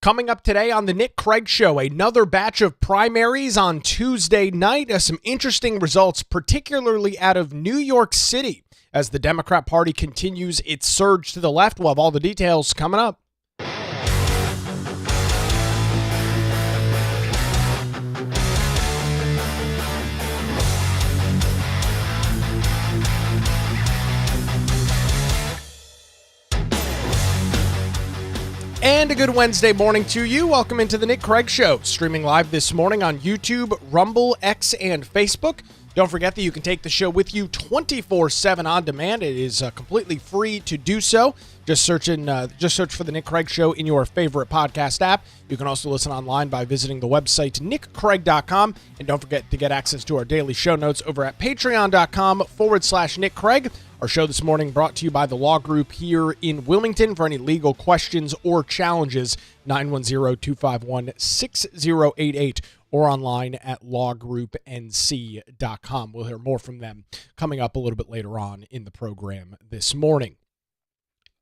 Coming up today on the Nick Craig Show, another batch of primaries on Tuesday night. Some interesting results, particularly out of New York City, as the Democrat Party continues its surge to the left. We'll have all the details coming up. And a good Wednesday morning to you. Welcome into the Nick Craig Show, streaming live this morning on YouTube, Rumble, X, and Facebook. Don't forget that you can take the show with you 24/7 on demand. It is completely free to do so. Just search for the Nick Craig Show in your favorite podcast app. You can also listen online by visiting the website nickcraig.com. And don't forget to get access to our daily show notes over at patreon.com/Nick Craig. Our show this morning brought to you by the Law Group here in Wilmington. For any legal questions or challenges, 910-251-6088 or online at lawgroupnc.com. We'll hear more from them coming up a little bit later on in the program this morning.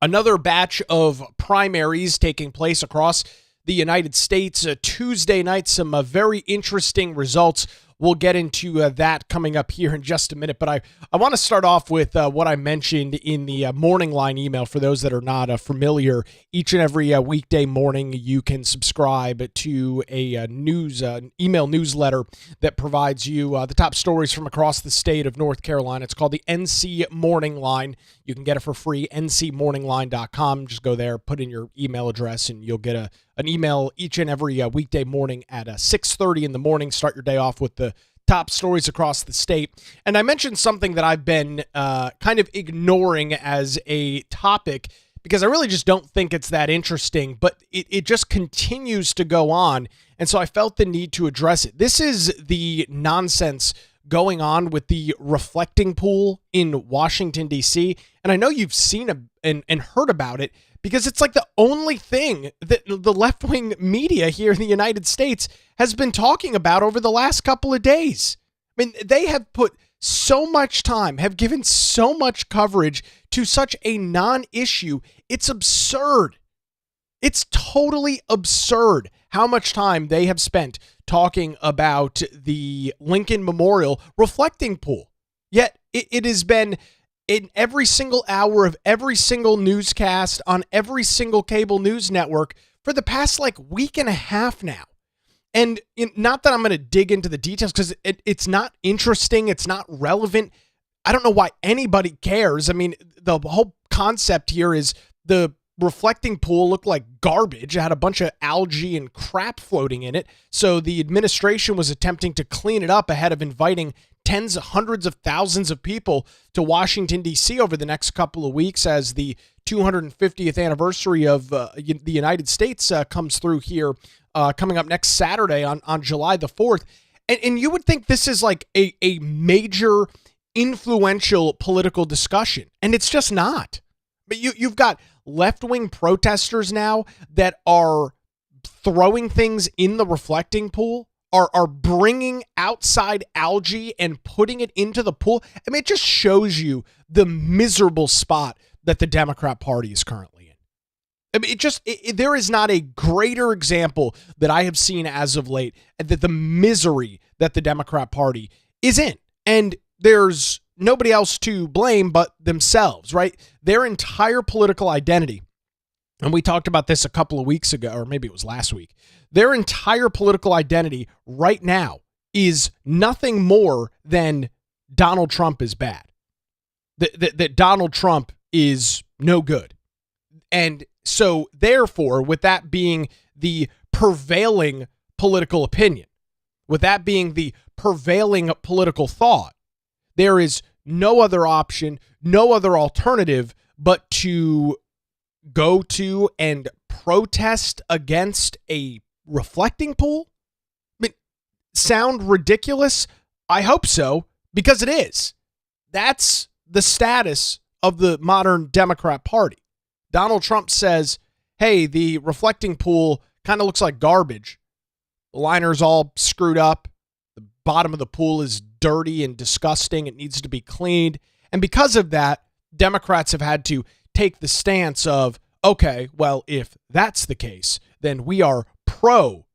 Another batch of primaries taking place across the United States. Tuesday night, some very interesting results. We'll get into that coming up here in just a minute, but I want to start off with what I mentioned in the morning line email. For those that are not familiar, each and every weekday morning you can subscribe to a email newsletter that provides you the top stories from across the state of North Carolina. It's called the NC Morning Line. You can get it for free, ncmorningline.com. Just go there, put in your email address, and you'll get an email each and every weekday morning at 6:30 in the morning. Start your day off with the top stories across the state. And I mentioned something that I've been kind of ignoring as a topic because I really just don't think it's that interesting, but it just continues to go on. And so I felt the need to address it. This is the nonsense going on with the reflecting pool in Washington, D.C. And I know you've seen and heard about it because it's like the only thing that the left-wing media here in the United States has been talking about over the last couple of days. I mean, they have put so much time, have given so much coverage to such a non-issue. It's absurd. It's totally absurd how much time they have spent talking about the Lincoln Memorial reflecting pool. Yet it has been in every single hour of every single newscast on every single cable news network for the past week and a half now. And not that I'm going to dig into the details because it's not interesting. It's not relevant. I don't know why anybody cares. I mean, the whole concept here is the reflecting pool looked like garbage. It had a bunch of algae and crap floating in it. So the administration was attempting to clean it up ahead of inviting tens of hundreds of thousands of people to Washington, D.C. over the next couple of weeks as the 250th anniversary of the United States comes through here coming up next Saturday on July the 4th. And you would think this is like a major influential political discussion, and it's just not. But you've got left-wing protesters now that are throwing things in the reflecting pool, are bringing outside algae and putting it into the pool. I mean, it just shows you the miserable spot that the Democrat Party is currently in. I mean, there is not a greater example that I have seen as of late that the misery that the Democrat Party is in. And there's nobody else to blame but themselves, right? Their entire political identity, and we talked about this a couple of weeks ago, or maybe it was last week, their entire political identity right now is nothing more than Donald Trump is bad. That Donald Trump is no good. And so therefore, with that being the prevailing political opinion, with that being the prevailing political thought, there is no other option, no other alternative but to go to and protest against a reflecting pool? I mean, sound ridiculous? I hope so, because it is. That's the status of the modern Democrat Party. Donald Trump says, hey, the reflecting pool kind of looks like garbage. The liner's all screwed up. The bottom of the pool is dirty and disgusting. It needs to be cleaned. And because of that, Democrats have had to take the stance of, okay, well, if that's the case, then we are pro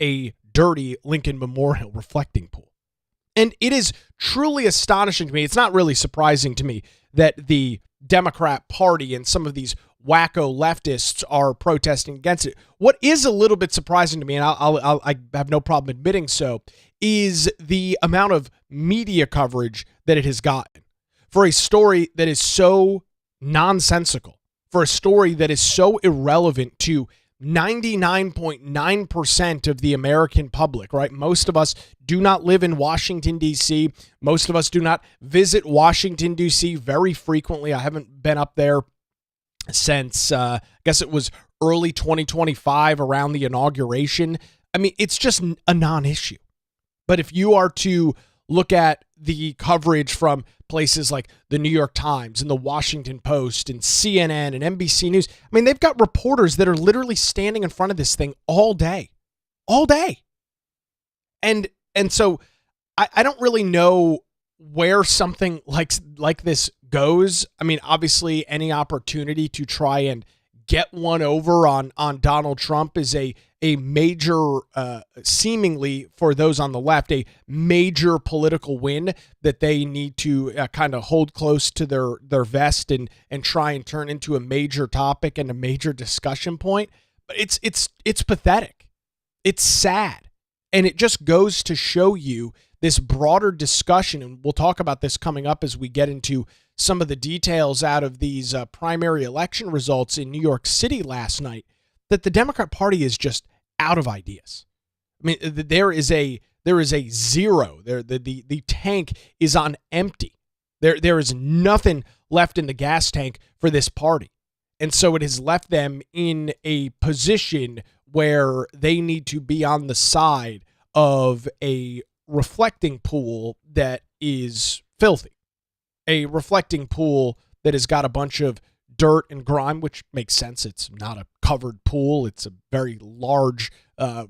a dirty Lincoln Memorial reflecting pool. And it is truly astonishing to me. It's not really surprising to me that the Democrat Party and some of these wacko leftists are protesting against it. What is a little bit surprising to me, and I have no problem admitting so, is the amount of media coverage that it has gotten for a story that is so nonsensical, for a story that is so irrelevant to 99.9% of the American public, right? Most of us do not live in Washington, D.C. Most of us do not visit Washington, D.C. very frequently. I haven't been up there since, I guess it was early 2025, around the inauguration. I mean, it's just a non-issue. But if you are to look at the coverage from places like the New York Times and the Washington Post and CNN and NBC News, I mean, they've got reporters that are literally standing in front of this thing all day. And so I don't really know where something like this goes. I mean, obviously any opportunity to try and get one over on Donald Trump is a major, seemingly for those on the left, a major political win that they need to kind of hold close to their vest and try and turn into a major topic and a major discussion point. But it's pathetic. It's sad. And it just goes to show you this broader discussion, and we'll talk about this coming up as we get into some of the details out of these primary election results in New York City last night, that the Democrat Party is just out of ideas. I mean, there is a zero. The tank is on empty. There is nothing left in the gas tank for this party. And so it has left them in a position where they need to be on the side of a reflecting pool that is filthy. A reflecting pool that has got a bunch of dirt and grime, which makes sense. It's not a covered pool. It's a very large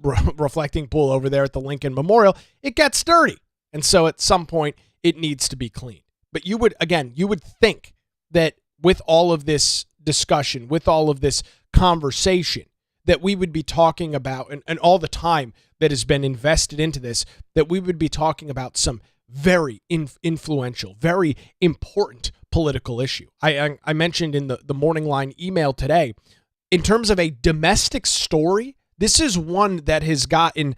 reflecting pool over there at the Lincoln Memorial. It gets dirty. And so at some point it needs to be cleaned. But you would think that with all of this discussion, with all of this conversation, that we would be talking about, and all the time that has been invested into this, that we would be talking about some very influential, very important political issue. I mentioned in the Morning Line email today, in terms of a domestic story, this is one that has gotten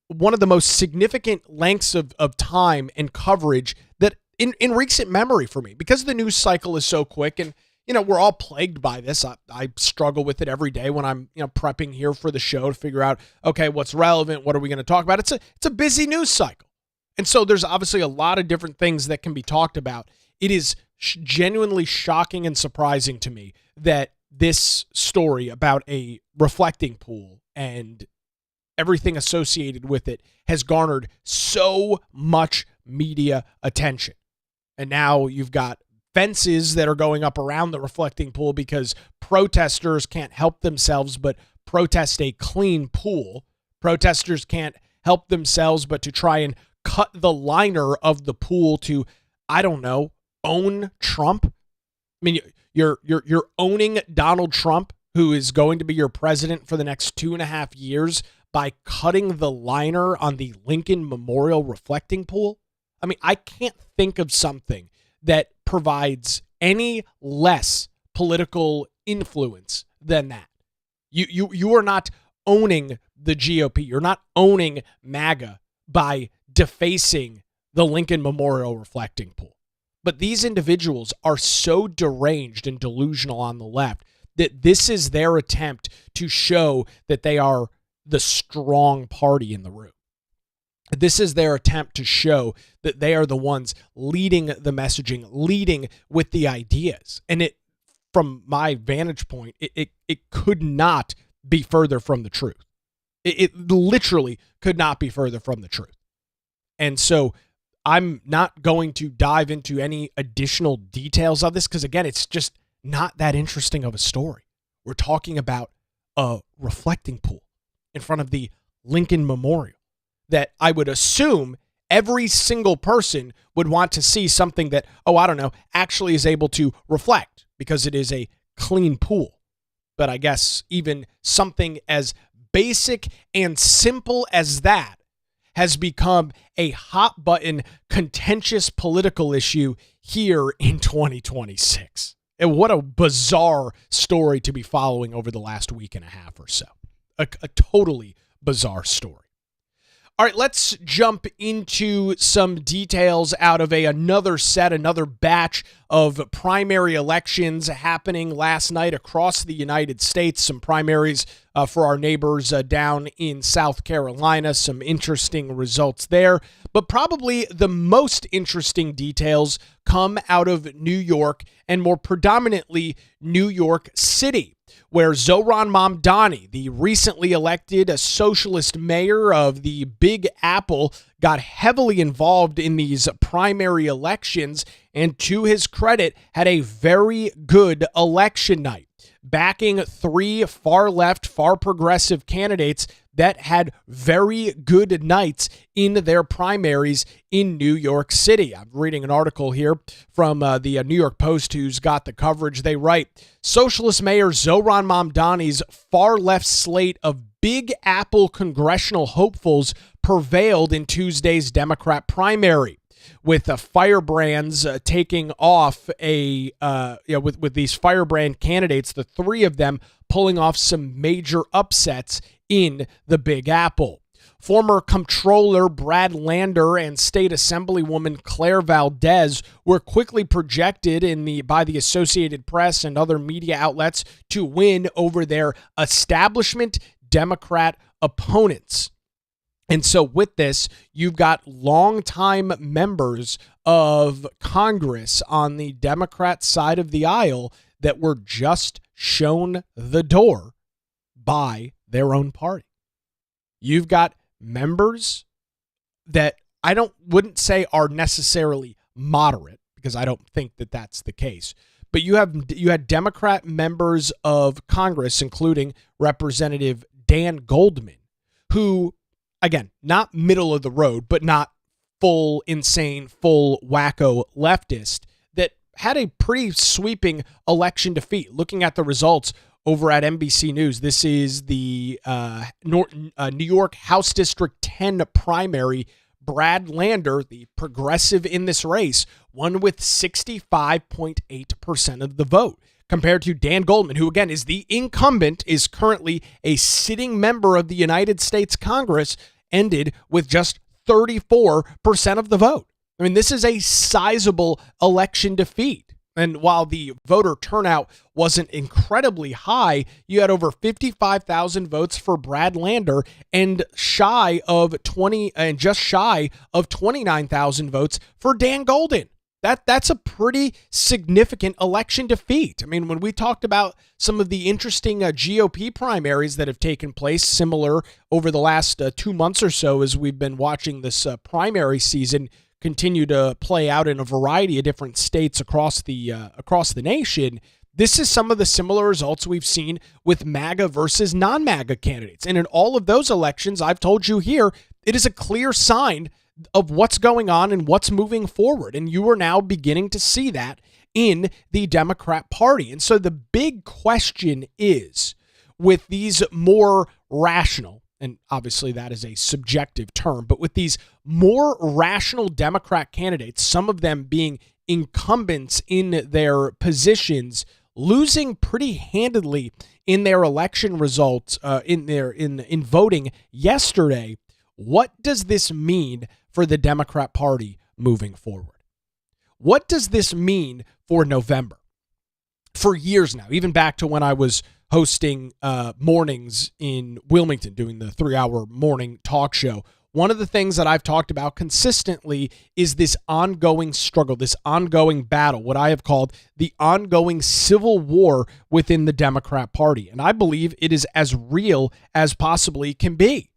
one of the most significant lengths of time and coverage that in recent memory for me, because the news cycle is so quick, and we're all plagued by this. I struggle with it every day when I'm prepping here for the show to figure out, okay, what's relevant, what are we going to talk about? It's a busy news cycle. And so there's obviously a lot of different things that can be talked about. It is genuinely shocking and surprising to me that this story about a reflecting pool and everything associated with it has garnered so much media attention. And now you've got fences that are going up around the reflecting pool because protesters can't help themselves but protest a clean pool. Protesters can't help themselves but to try and cut the liner of the pool to, I don't know, own Trump. I mean, you're owning Donald Trump, who is going to be your president for the next 2.5 years, by cutting the liner on the Lincoln Memorial reflecting pool. I mean, I can't think of something that provides any less political influence than that. You are not owning the GOP. You're not owning MAGA by defacing the Lincoln Memorial reflecting pool. But these individuals are so deranged and delusional on the left that this is their attempt to show that they are the strong party in the room. This is their attempt to show that they are the ones leading the messaging, leading with the ideas. And it, from my vantage point, it could not be further from the truth. It literally could not be further from the truth. And so I'm not going to dive into any additional details of this because, again, it's just not that interesting of a story. We're talking about a reflecting pool in front of the Lincoln Memorial that I would assume every single person would want to see something that, actually is able to reflect because it is a clean pool. But I guess even something as basic and simple as that has become a hot button, contentious political issue here in 2026. And what a bizarre story to be following over the last week and a half or so. A totally bizarre story. All right, let's jump into some details out of another batch of primary elections happening last night across the United States. Some primaries for our neighbors down in South Carolina. Some interesting results there. But probably the most interesting details come out of New York, and more predominantly New York City, where Zohrani Mamdani, the recently elected socialist mayor of the Big Apple, got heavily involved in these primary elections, and to his credit, had a very good election night, backing three far-left, far-progressive candidates that had very good nights in their primaries in New York City. I'm reading an article here from the New York Post, who's got the coverage. They write, Socialist Mayor Zohrani Mamdani's far-left slate of Big Apple congressional hopefuls prevailed in Tuesday's Democrat primary, with firebrands taking off with these firebrand candidates, the three of them pulling off some major upsets in the Big Apple. Former Comptroller Brad Lander and State Assemblywoman Claire Valdez were quickly projected by the Associated Press and other media outlets to win over their establishment Democrat opponents. And so with this, you've got longtime members of Congress on the Democrat side of the aisle that were just shown the door by their own party. You've got members that wouldn't say are necessarily moderate, because I don't think that that's the case. But you had Democrat members of Congress, including Representative Dan Goldman, who, again, not middle of the road, but not full insane, full wacko leftist, that had a pretty sweeping election defeat. Looking at the results over at NBC News, this is the New York House District 10 primary. Brad Lander, the progressive in this race, won with 65.8% of the vote, compared to Dan Goldman, who, again, is the incumbent, is currently a sitting member of the United States Congress, ended with just 34% of the vote. I mean, this is a sizable election defeat. And while the voter turnout wasn't incredibly high, you had over 55,000 votes for Brad Lander and just shy of 29,000 votes for Dan Goldman. That's a pretty significant election defeat. I mean, when we talked about some of the interesting GOP primaries that have taken place, similar over the last 2 months or so, as we've been watching this primary season continue to play out in a variety of different states across the nation, this is some of the similar results we've seen with MAGA versus non-MAGA candidates. And in all of those elections, I've told you here, it is a clear sign of what's going on and what's moving forward. And you are now beginning to see that in the Democrat Party. And so the big question is, with these more rational, and obviously that is a subjective term, but with these more rational Democrat candidates, some of them being incumbents in their positions, losing pretty handedly in their election results, in voting yesterday, what does this mean for the Democrat Party moving forward? What does this mean for November? For years now, even back to when I was hosting mornings in Wilmington, doing the 3-hour morning talk show, one of the things that I've talked about consistently is this ongoing struggle, this ongoing battle, what I have called the ongoing civil war within the Democrat Party. And I believe it is as real as possibly can be.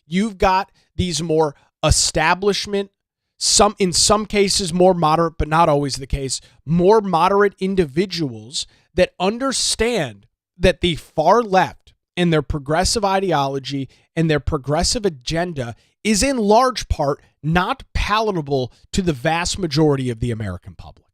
You've got these more establishment, in some cases more moderate, but not always the case, more moderate individuals that understand that the far left and their progressive ideology and their progressive agenda is in large part not palatable to the vast majority of the American public.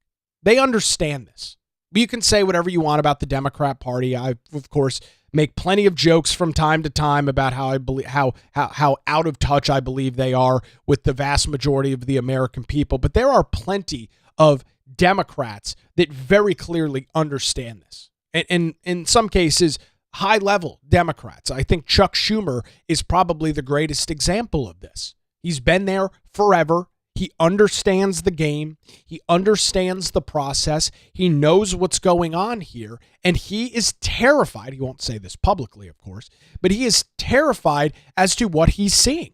They understand this. You can say whatever you want about the Democrat Party. I, of course, make plenty of jokes from time to time about how I believe how out of touch I believe they are with the vast majority of the American people. But there are plenty of Democrats that very clearly understand this. And in some cases, high-level Democrats. I think Chuck Schumer is probably the greatest example of this. He's been there forever. He understands the game. He understands the process. He knows what's going on here. And he is terrified. He won't say this publicly, of course, but he is terrified as to what he's seeing.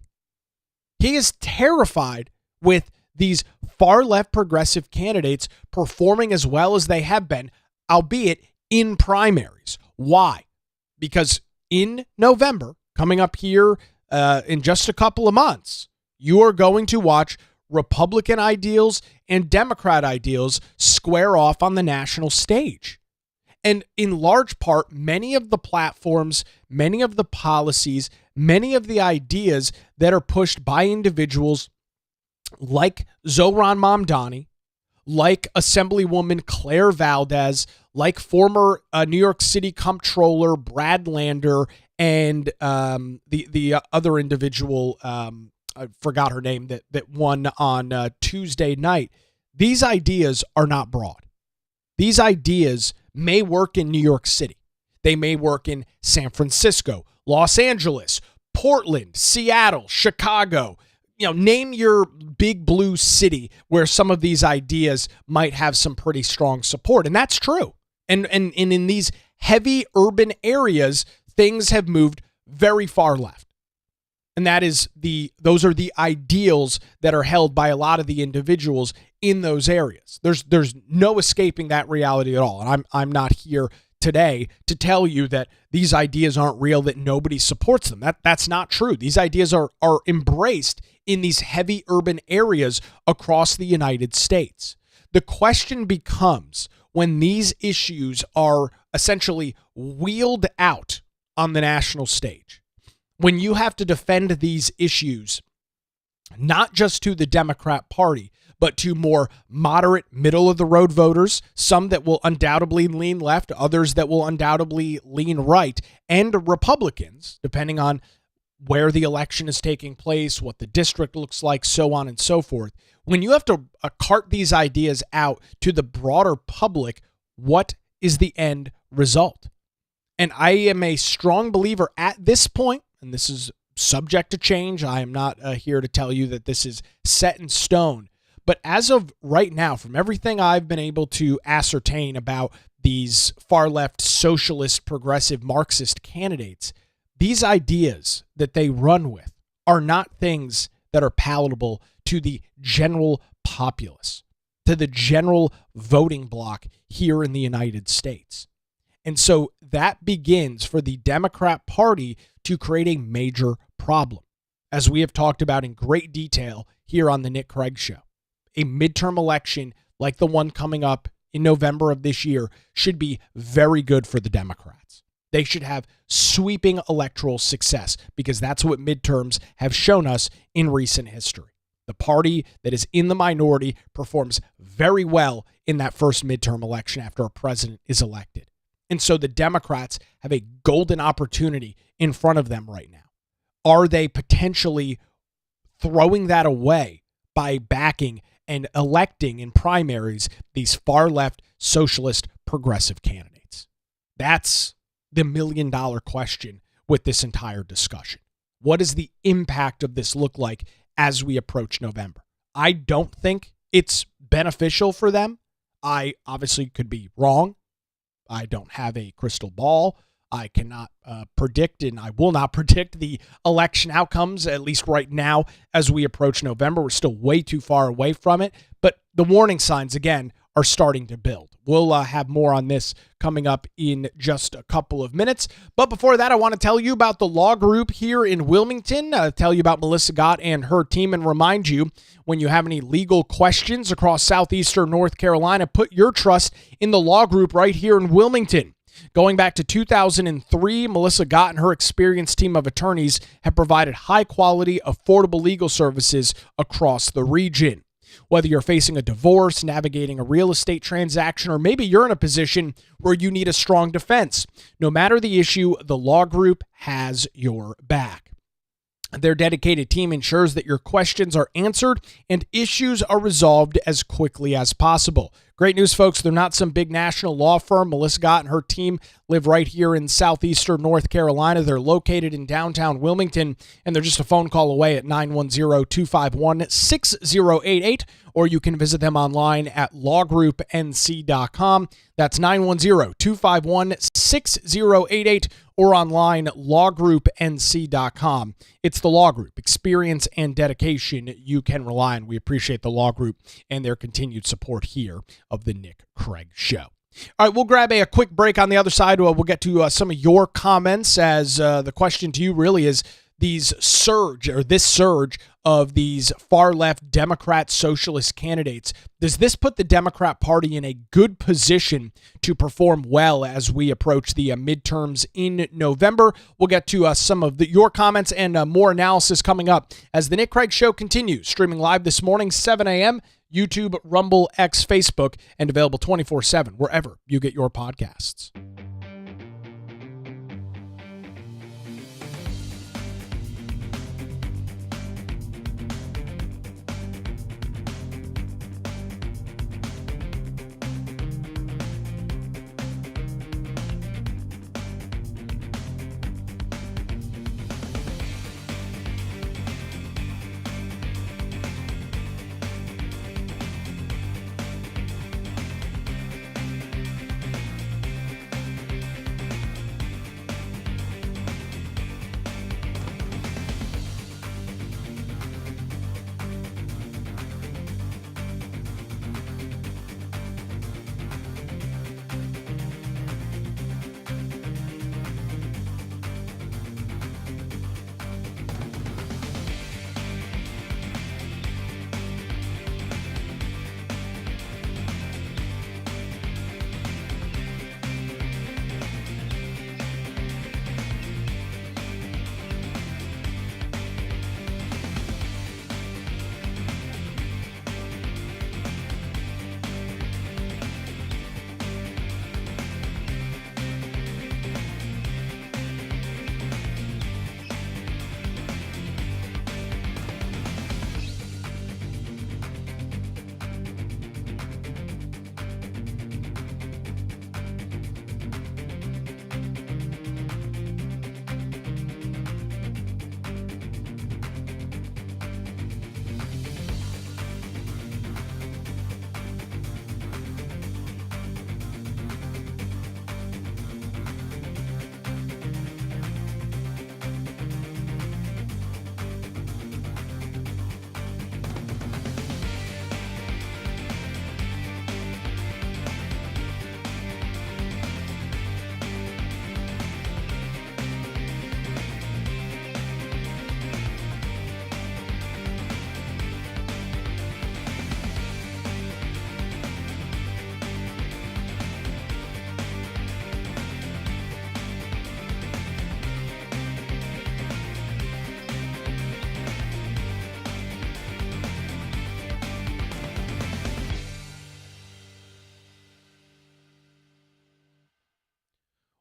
He is terrified with these far-left progressive candidates performing as well as they have been, albeit in primaries. Why? Because in November, coming up here in just a couple of months, you are going to watch Republican ideals and Democrat ideals square off on the national stage. And in large part, many of the platforms, many of the policies, many of the ideas that are pushed by individuals like Zohrani Mamdani, like Assemblywoman Claire Valdez, like former New York City Comptroller Brad Lander, and the other individual, I forgot her name, that won on Tuesday night. These ideas are not broad. These ideas may work in New York City. They may work in San Francisco, Los Angeles, Portland, Seattle, Chicago. Name your big blue city where some of these ideas might have some pretty strong support. And that's true. And in these heavy urban areas, things have moved very far left. And those are the ideals that are held by a lot of the individuals in those areas. There's no escaping that reality at all. And I'm not here today to tell you that these ideas aren't real, that nobody supports them. That's not true. These ideas are embraced in these heavy urban areas across the United States. The question becomes, when these issues are essentially wheeled out on the national stage, when you have to defend these issues, not just to the Democrat Party, but to more moderate, middle-of-the-road voters, some that will undoubtedly lean left, others that will undoubtedly lean right, and Republicans, depending on where the election is taking place, what the district looks like, so on and so forth. When you have to cart these ideas out to the broader public, what is the end result? And I am a strong believer at this point, and this is subject to change. I am not here to tell you that this is set in stone. But as of right now, from everything I've been able to ascertain about these far-left socialist, progressive, Marxist candidates, these ideas that they run with are not things that are palatable to the general populace, to the general voting bloc here in the United States. And so that begins for the Democrat Party to create a major problem, as we have talked about in great detail here on the Nick Craig Show. A midterm election like the one coming up in November of this year should be very good for the Democrats. They should have sweeping electoral success, because that's what midterms have shown us in recent history. The party that is in the minority performs very well in that first midterm election after a president is elected. And so the Democrats have a golden opportunity in front of them right now. Are they potentially throwing that away by backing and electing in primaries these far-left socialist progressive candidates? That's the million-dollar question with this entire discussion. What does the impact of this look like as we approach November? I don't think it's beneficial for them. I obviously could be wrong. I don't have a crystal ball. I cannot predict, and I will not predict the election outcomes, at least right now as we approach November. We're still way too far away from it, but the warning signs, again, are starting to build. We'll have more on this coming up in just a couple of minutes. But before that, I want to tell you about the law group here in Wilmington, tell you about Melissa Gott and her team, and remind you, when you have any legal questions across southeastern North Carolina, put your trust in the law group right here in Wilmington. Going back to 2003, Melissa Gott and her experienced team of attorneys have provided high-quality, affordable legal services across the region. Whether you're facing a divorce, navigating a real estate transaction, or maybe you're in a position where you need a strong defense, no matter the issue, the Law Group has your back. Their dedicated team ensures that your questions are answered and issues are resolved as quickly as possible. Great news, folks. They're not some big national law firm. Melissa Gott and her team live right here in southeastern North Carolina. They're located in downtown Wilmington, and they're just a phone call away at 910-251-6088, or you can visit them online at lawgroupnc.com. That's 910-251-6088, or online, lawgroupnc.com. It's the Law Group. Experience and dedication you can rely on. We appreciate the Law Group and their continued support here of the Nick Craig Show. All right, we'll grab a quick break. On the other side, we'll get to some of your comments, as the question to you really is this surge of these far-left Democrat socialist candidates. Does this put the Democrat Party in a good position to perform well as we approach the midterms in November? We'll get to some of your comments and more analysis coming up as the Nick Craig Show continues, streaming live this morning, 7 a.m., YouTube, Rumble, X, Facebook, and available 24/7 wherever you get your podcasts.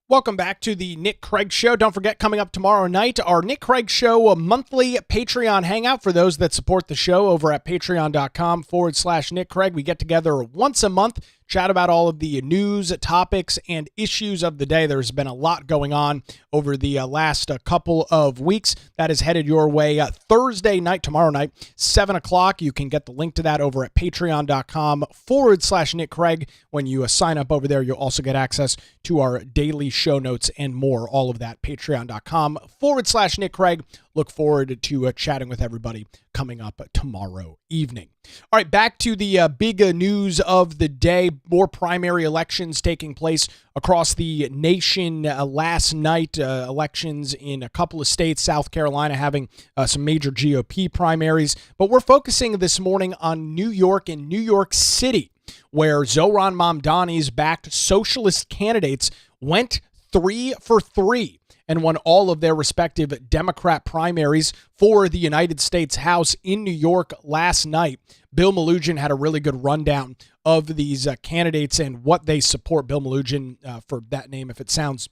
Welcome back to the Nick Craig Show. Don't forget, coming up tomorrow night, our Nick Craig Show monthly Patreon hangout for those that support the show over at patreon.com/Nick Craig. We get together once a month, chat about all of the news, topics, and issues of the day. There's been a lot going on over the last couple of weeks. That is headed your way Thursday night, tomorrow night, 7 o'clock. You can get the link to that over at patreon.com/Nick Craig. When you sign up over there, you'll also get access to our daily show notes and more. All of that, patreon.com/Nick Craig. Look forward to chatting with everybody coming up tomorrow evening. All right, back to the big news of the day. More primary elections taking place across the nation last night. Elections in a couple of states, South Carolina having some major GOP primaries. But we're focusing this morning on New York and New York City, where Zohrani Mamdani's backed socialist candidates went 3 for 3. and won all of their respective Democrat primaries for the United States House in New York last night. Bill Melugin had a really good rundown of these candidates and what they support. Bill Melugin, for that name, if it sounds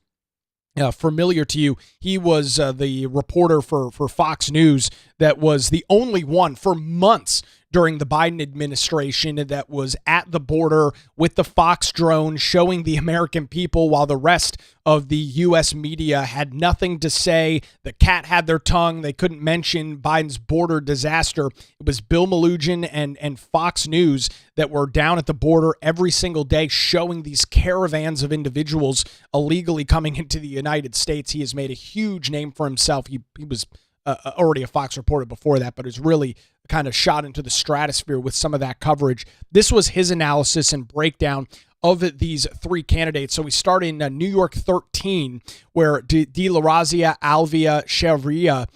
familiar to you, he was the reporter for Fox News that was the only one for months during the Biden administration that was at the border with the Fox drone showing the American people while the rest of the U.S. media had nothing to say. The cat had their tongue. They couldn't mention Biden's border disaster. It was Bill Melugin and Fox News that were down at the border every single day showing these caravans of individuals illegally coming into the United States. He has made a huge name for himself. He was already a Fox reporter before that, but is really kind of shot into the stratosphere with some of that coverage. This was his analysis and breakdown of these three candidates. So we start in New York 13, where De La Razia Alvia Chevria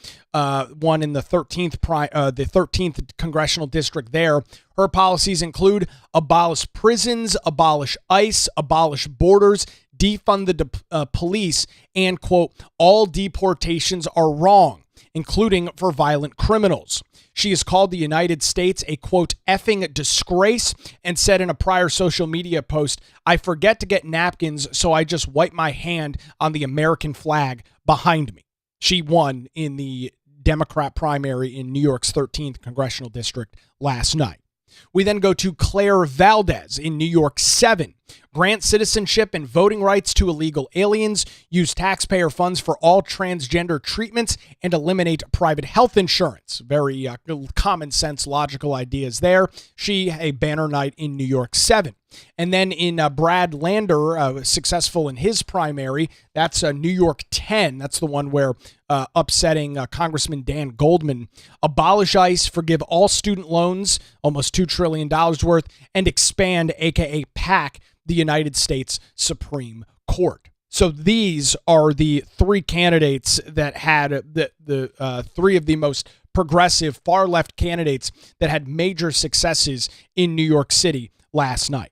won in the 13th congressional district there. Her policies include abolish prisons, abolish ICE, abolish borders, defund the police, and, quote, all deportations are wrong, including for violent criminals. She has called the United States a, quote, effing disgrace, and said in a prior social media post, I forget to get napkins, so I just wipe my hand on the American flag behind me. She won in the Democrat primary in New York's 13th congressional district last night. We then go to Claire Valdez in New York 7. Grant citizenship and voting rights to illegal aliens, use taxpayer funds for all transgender treatments, and eliminate private health insurance. Very common sense, logical ideas there. She, a banner night in New York 7. And then in Brad Lander, successful in his primary, that's New York 10. That's the one where upsetting Congressman Dan Goldman. Abolish ICE, forgive all student loans, almost $2 trillion worth, and expand, aka PAC, the United States Supreme Court. So these are the three candidates that had the three of the most progressive far left candidates that had major successes in New York City last night.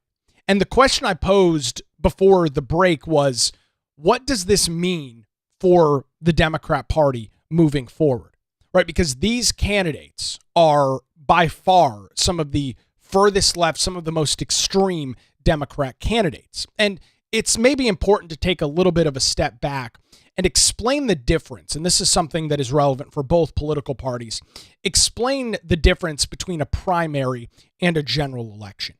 And the question I posed before the break was, what does this mean for the Democrat Party moving forward? Right? Because these candidates are by far some of the furthest left, some of the most extreme Democrat candidates. And it's maybe important to take a little bit of a step back and explain the difference. And this is something that is relevant for both political parties. Explain the difference between a primary and a general election.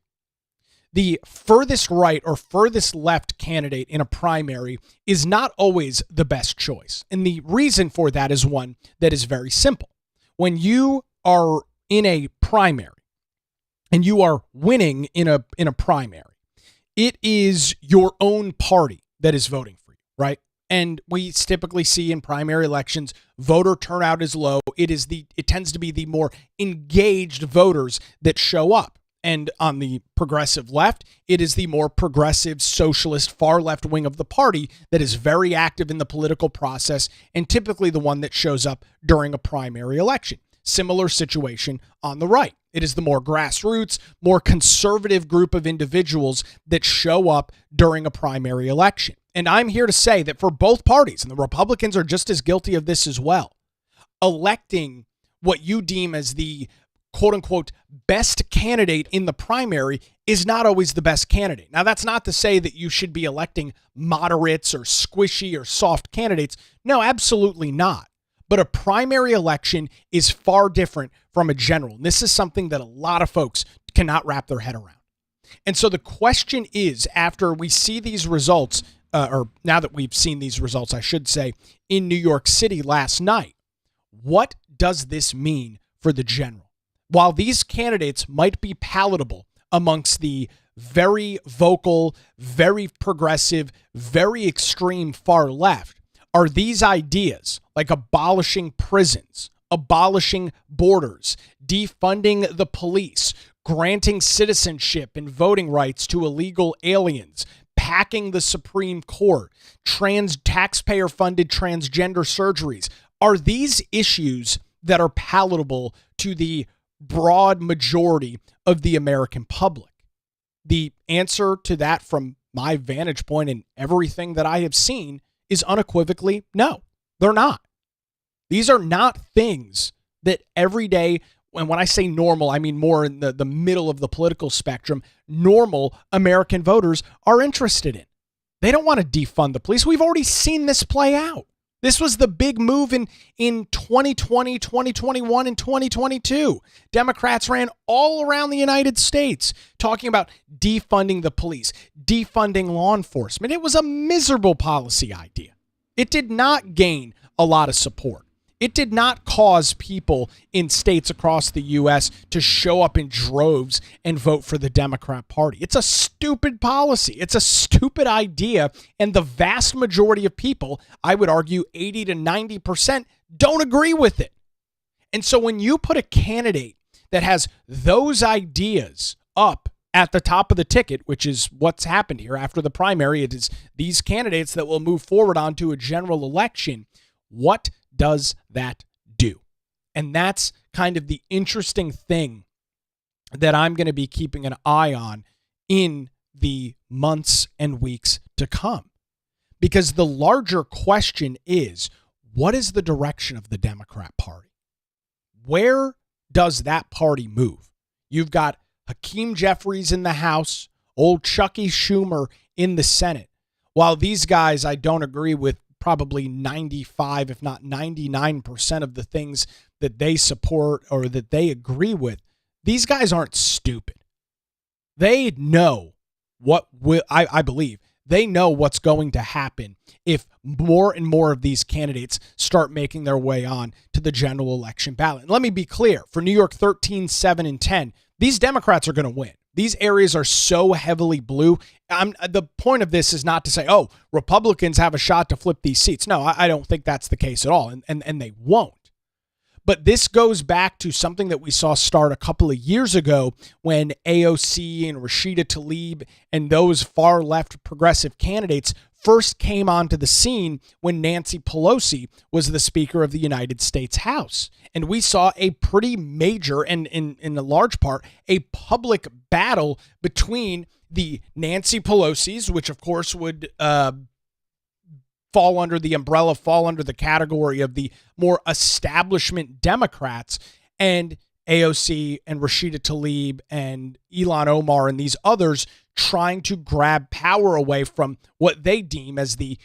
The furthest right or furthest left candidate in a primary is not always the best choice. And the reason for that is one that is very simple. When you are in a primary and you are winning in a primary, it is your own party that is voting for you, right? And we typically see in primary elections, voter turnout is low. It tends to be the more engaged voters that show up. And on the progressive left, it is the more progressive, socialist, far left wing of the party that is very active in the political process and typically the one that shows up during a primary election. Similar situation on the right. It is the more grassroots, more conservative group of individuals that show up during a primary election. And I'm here to say that for both parties, and the Republicans are just as guilty of this as well, electing what you deem as the quote unquote best candidate in the primary is not always the best candidate. Now, that's not to say that you should be electing moderates or squishy or soft candidates. No, absolutely not. But a primary election is far different from a general. And this is something that a lot of folks cannot wrap their head around. And so the question is, after we see these results, or now that we've seen these results, I should say, in New York City last night, what does this mean for the general? While these candidates might be palatable amongst the very vocal, very progressive, very extreme far left, are these ideas like abolishing prisons, abolishing borders, defunding the police, granting citizenship and voting rights to illegal aliens, packing the Supreme Court, taxpayer-funded transgender surgeries, are these issues that are palatable to the broad majority of the American public? The answer to that from my vantage point and everything that I have seen is unequivocally no, they're not. These are not things that every day, and when I say normal, I mean more in the middle of the political spectrum, normal American voters are interested in. They don't want to defund the police. We've already seen this play out. This was the big move in 2020, 2021, and 2022. Democrats ran all around the United States talking about defunding the police, defunding law enforcement. It was a miserable policy idea. It did not gain a lot of support. It did not cause people in states across the U.S. to show up in droves and vote for the Democrat Party. It's a stupid policy. It's a stupid idea. And the vast majority of people, I would argue 80 to 90%, don't agree with it. And so when you put a candidate that has those ideas up at the top of the ticket, which is what's happened here after the primary, it is these candidates that will move forward onto a general election, what does that do? And that's kind of the interesting thing that I'm going to be keeping an eye on in the months and weeks to come. Because the larger question is, what is the direction of the Democrat Party? Where does that party move? You've got Hakeem Jeffries in the House, old Chucky Schumer in the Senate. While these guys I don't agree with probably 95, if not 99% of the things that they support or that they agree with, these guys aren't stupid. They know what will, I believe, they know what's going to happen if more and more of these candidates start making their way on to the general election ballot. And let me be clear, for New York 13, 7, and 10, these Democrats are going to win. These areas are so heavily blue. The point of this is not to say, oh, Republicans have a shot to flip these seats. No, I don't think that's the case at all, and they won't. But this goes back to something that we saw start a couple of years ago when AOC and Rashida Tlaib and those far left progressive candidates first came onto the scene when Nancy Pelosi was the Speaker of the United States House. And we saw a pretty major and in a large part, a public battle between the Nancy Pelosi's, which of course would fall under the umbrella, fall under the category of the more establishment Democrats, and AOC and Rashida Tlaib and Ilhan Omar and these others trying to grab power away from what they deem as the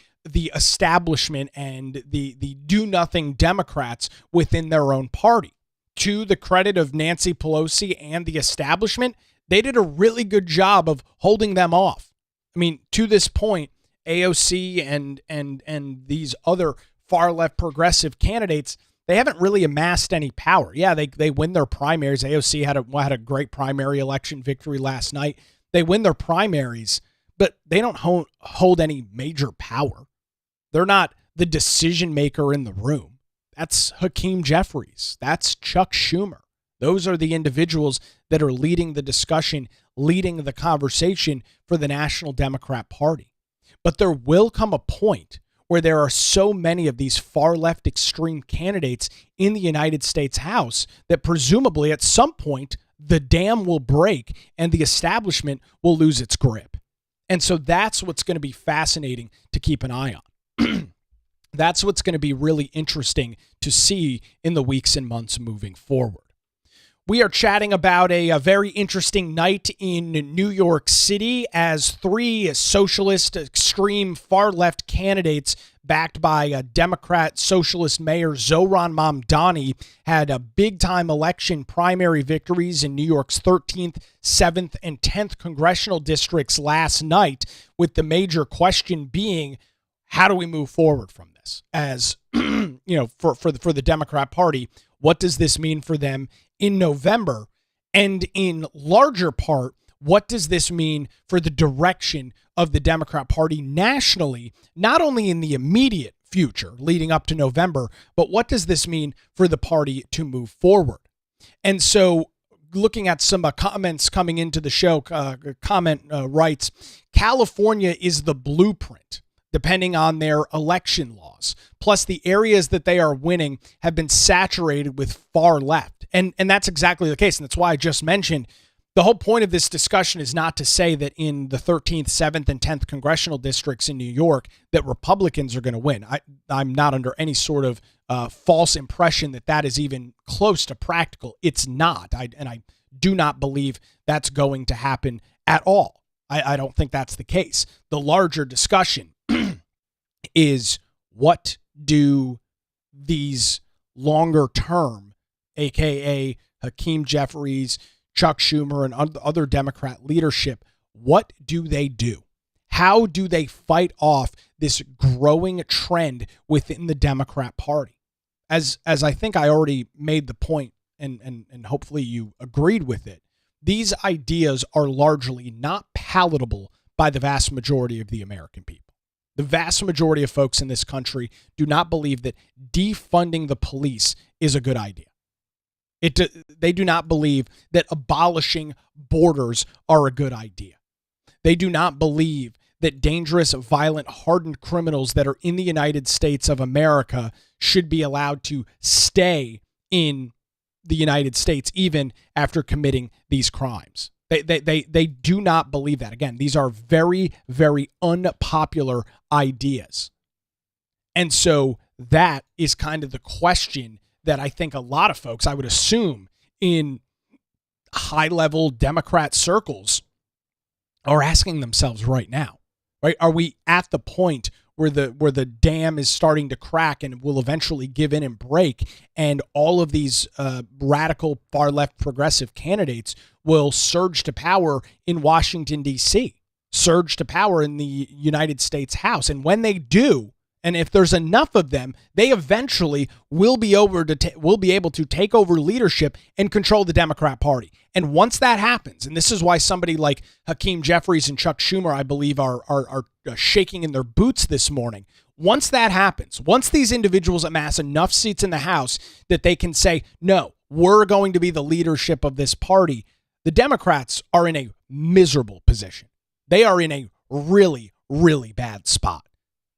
establishment and the do-nothing Democrats within their own party. To the credit of Nancy Pelosi and the establishment, they did a really good job of holding them off. I mean, to this point, AOC and these other far-left progressive candidates, they haven't really amassed any power. Yeah, they win their primaries. AOC had a great primary election victory last night. They win their primaries, but they don't hold any major power. They're not the decision maker in the room. That's Hakeem Jeffries. That's Chuck Schumer. Those are the individuals that are leading the discussion, leading the conversation for the National Democrat Party. But there will come a point where there are so many of these far left extreme candidates in the United States House that presumably at some point the dam will break and the establishment will lose its grip. And so that's what's going to be fascinating to keep an eye on. That's what's going to be really interesting to see in the weeks and months moving forward. We are chatting about a very interesting night in New York City as three socialist, extreme, far-left candidates backed by Democrat Socialist Mayor Zohrani Mamdani had a big-time election primary victories in New York's 13th, 7th, and 10th congressional districts last night, with the major question being, how do we move forward from this? As, for the Democrat Party, what does this mean for them in November? And in larger part, what does this mean for the direction of the Democrat Party nationally, not only in the immediate future leading up to November, but what does this mean for the party to move forward? And so looking at some comments coming into the show, writes, California is the blueprint, depending on their election laws. Plus, the areas that they are winning have been saturated with far left. And that's exactly the case. And that's why I just mentioned The whole point of this discussion is not to say that in the 13th, 7th, and 10th congressional districts in New York that Republicans are going to win. I'm not under any sort of false impression that that is even close to practical. It's not. And I do not believe that's going to happen at all. I don't think that's the case. The larger discussion is, what do these longer term, aka Hakeem Jeffries, Chuck Schumer, and other Democrat leadership, what do they do? How do they fight off this growing trend within the Democrat Party? As I think I already made the point, and hopefully you agreed with it, these ideas are largely not palatable by the vast majority of the American people. The vast majority of folks in this country do not believe that defunding the police is a good idea. They do not believe that abolishing borders are a good idea. They do not believe that dangerous, violent, hardened criminals that are in the United States of America should be allowed to stay in the United States even after committing these crimes. They do not believe that. Again, these are very, very unpopular ideas. And so that is kind of the question that I think a lot of folks, I would assume, in high-level Democrat circles are asking themselves right now. Right? Are we at the point where the dam is starting to crack and will eventually give in and break, and all of these radical far-left progressive candidates will surge to power in Washington, D.C., surge to power in the United States House? And when they do, and if there's enough of them, they eventually will be able to take over leadership and control the Democrat Party. And once that happens, and this is why somebody like Hakeem Jeffries and Chuck Schumer, I believe, are shaking in their boots this morning. Once that happens, once these individuals amass enough seats in the House that they can say, no, we're going to be the leadership of this party, the Democrats are in a miserable position. They are in a really, really bad spot.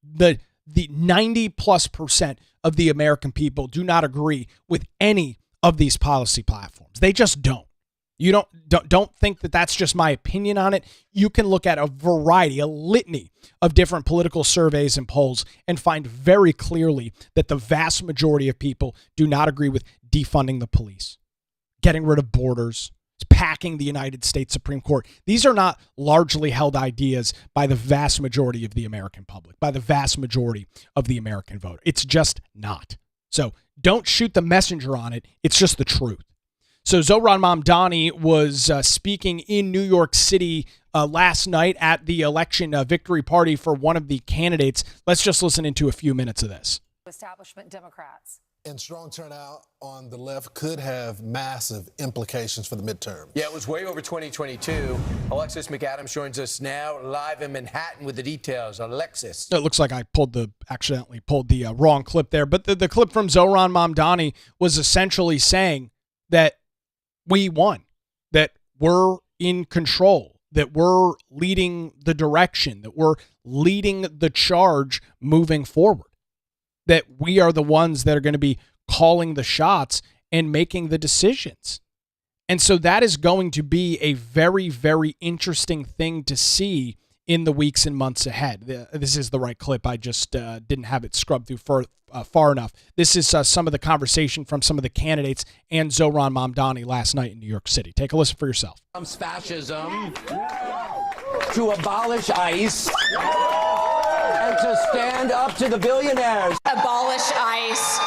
The 90+% of the American people do not agree with any of these policy platforms. They just don't. You don't think that that's just my opinion on it. You can look at a variety, a litany of different political surveys and polls and find very clearly that the vast majority of people do not agree with defunding the police, getting rid of borders, packing the United States Supreme Court. These are not largely held ideas by the vast majority of the American public, by the vast majority of the American voter. It's just not. So don't shoot the messenger on it. It's just the truth. So Zohrani Mamdani was speaking in New York City last night at the election victory party for one of the candidates. Let's just listen into a few minutes of this. Establishment Democrats. And strong turnout on the left could have massive implications for the midterm. Yeah, it was way over 2022. Alexis McAdams joins us now live in Manhattan with the details. Alexis. It looks like I accidentally pulled the wrong clip there, but the clip from Zohrani Mamdani was essentially saying that we won, that we're in control, that we're leading the direction, that we're leading the charge moving forward, that we are the ones that are going to be calling the shots and making the decisions. And so that is going to be a very, very interesting thing to see in the weeks and months ahead. This is the right clip. I just didn't have it scrubbed through far enough. This is some of the conversation from some of the candidates and Zohrani Mamdani last night in New York City. Take a listen for yourself. Fascism, to abolish ICE, and to stand up to the billionaires. Abolish ICE.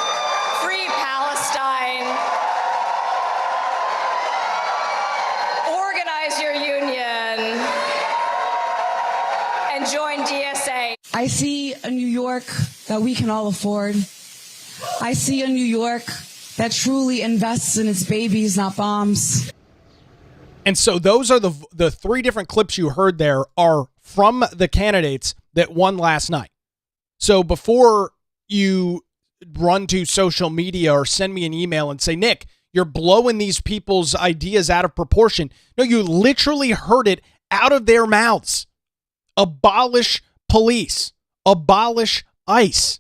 Free Palestine. Organize your union. And join DSA. I see a New York that we can all afford. I see a New York that truly invests in its babies, not bombs. And so those are the three different clips you heard there are from the candidates that won last night. So before you run to social media or send me an email and say, Nick, you're blowing these people's ideas out of proportion. No, you literally heard it out of their mouths. Abolish police. Abolish ICE.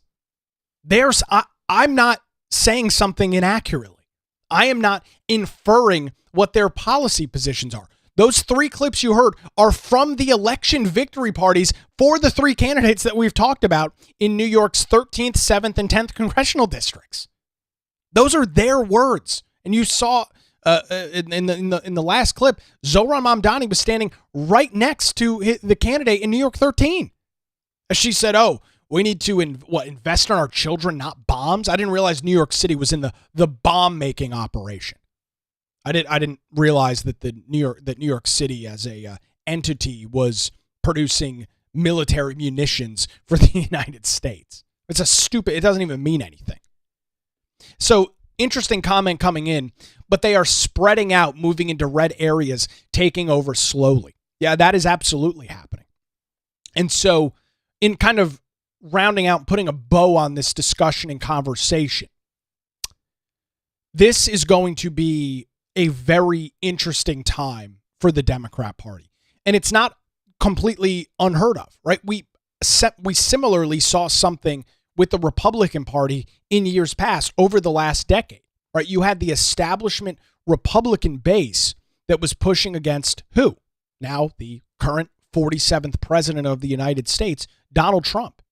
I'm not saying something inaccurately. I am not inferring what their policy positions are. Those 3 clips you heard are from the election victory parties for the 3 candidates that we've talked about in New York's 13th, 7th, and 10th congressional districts. Those are their words. And you saw in the last clip, Zohrani Mamdani was standing right next to the candidate in New York 13. As she said, "Oh, we need to invest in our children, not bombs." I didn't realize New York City was in the bomb making operation. I didn't realize that New York City as a entity was producing military munitions for the United States. It doesn't even mean anything. So, interesting comment coming in, but they are spreading out, moving into red areas, taking over slowly. Yeah, that is absolutely happening. And so, in kind of rounding out, putting a bow on this discussion and conversation, this is going to be a very interesting time for the Democrat Party. And it's not completely unheard of, right? We similarly saw something with the Republican Party in years past over the last decade, right? You had the establishment Republican base that was pushing against who? Now the current 47th president of the United States, Donald Trump.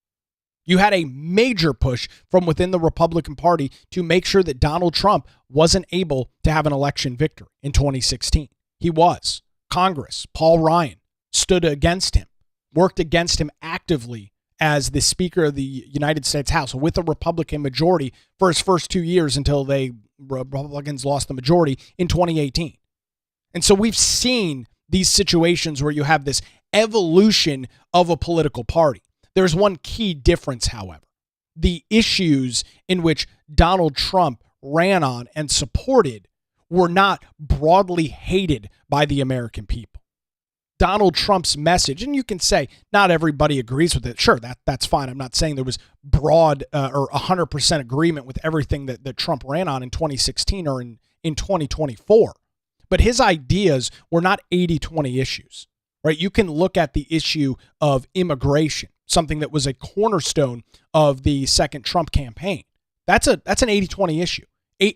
You had a major push from within the Republican Party to make sure that Donald Trump wasn't able to have an election victory in 2016. He was. Congress, Paul Ryan, stood against him, worked against him actively as the Speaker of the United States House with a Republican majority for his first 2 years until Republicans lost the majority in 2018. And so we've seen these situations where you have this evolution of a political party. There's one key difference, however. The issues in which Donald Trump ran on and supported were not broadly hated by the American people. Donald Trump's message, and you can say not everybody agrees with it. Sure, that's fine. I'm not saying there was broad or 100% agreement with everything that Trump ran on in 2016 or in 2024. But his ideas were not 80-20 issues, right? You can look at the issue of immigration, something that was a cornerstone of the second Trump campaign. That's an 80-20 issue.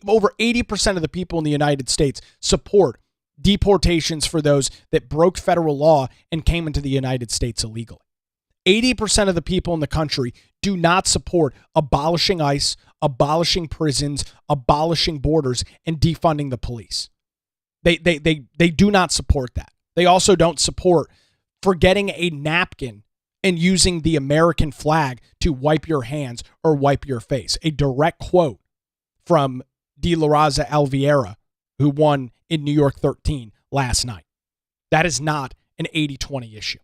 Over 80% of the people in the United States support deportations for those that broke federal law and came into the United States illegally. 80% of the people in the country do not support abolishing ICE, abolishing prisons, abolishing borders, and defunding the police. They do not support that. They also don't support forgetting a napkin and using the American flag to wipe your hands or wipe your face. A direct quote from De La Raza Alviera, who won in New York 13 last night. That is not an 80-20 issue.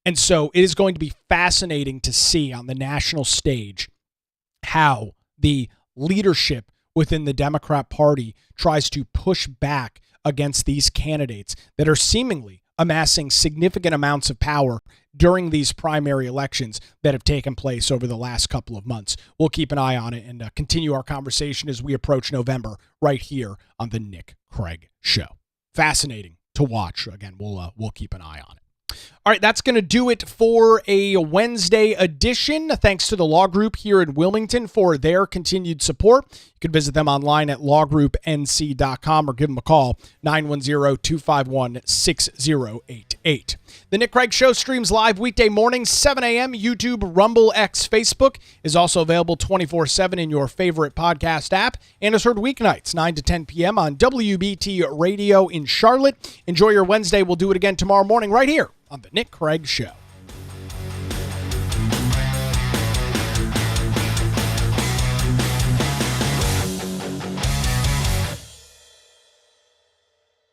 And so it is going to be fascinating to see on the national stage how the leadership within the Democrat Party tries to push back against these candidates that are seemingly amassing significant amounts of power during these primary elections that have taken place over the last couple of months. We'll keep an eye on it and continue our conversation as we approach November right here on the Nick Craig Show. Fascinating to watch. Again, we'll keep an eye on it. All right, that's going to do it for a Wednesday edition. Thanks to the Law Group here in Wilmington for their continued support. You can visit them online at lawgroupnc.com or give them a call, 910-251-6088. The Nick Craig Show streams live weekday mornings, 7 a.m., YouTube, Rumble, X, Facebook, is also available 24/7 in your favorite podcast app, and is heard weeknights, 9 to 10 p.m. on WBT Radio in Charlotte. Enjoy your Wednesday. We'll do it again tomorrow morning right here on The Nick Craig Show.